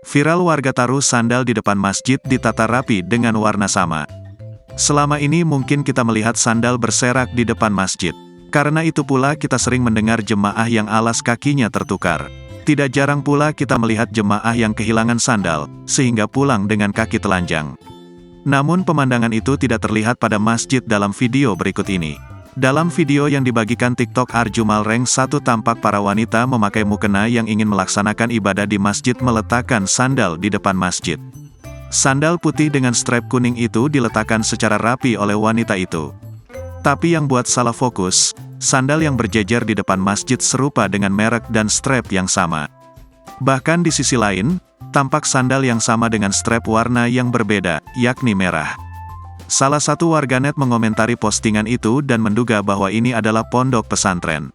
Viral warga taruh sandal di depan masjid ditata rapi dengan warna sama. Selama ini mungkin kita melihat sandal berserak di depan masjid. Karena itu pula kita sering mendengar jemaah yang alas kakinya tertukar. Tidak jarang pula kita melihat jemaah yang kehilangan sandal, sehingga pulang dengan kaki telanjang. Namun pemandangan itu tidak terlihat pada masjid dalam video berikut ini. Dalam video yang dibagikan TikTok Arjumal Rank 1 tampak para wanita memakai mukena yang ingin melaksanakan ibadah di masjid meletakkan sandal di depan masjid. Sandal putih dengan strap kuning itu diletakkan secara rapi oleh wanita itu. Tapi yang buat salah fokus, sandal yang berjejer di depan masjid serupa dengan merek dan strap yang sama. Bahkan di sisi lain, tampak sandal yang sama dengan strap warna yang berbeda, yakni merah. Salah satu warganet mengomentari postingan itu dan menduga bahwa ini adalah pondok pesantren.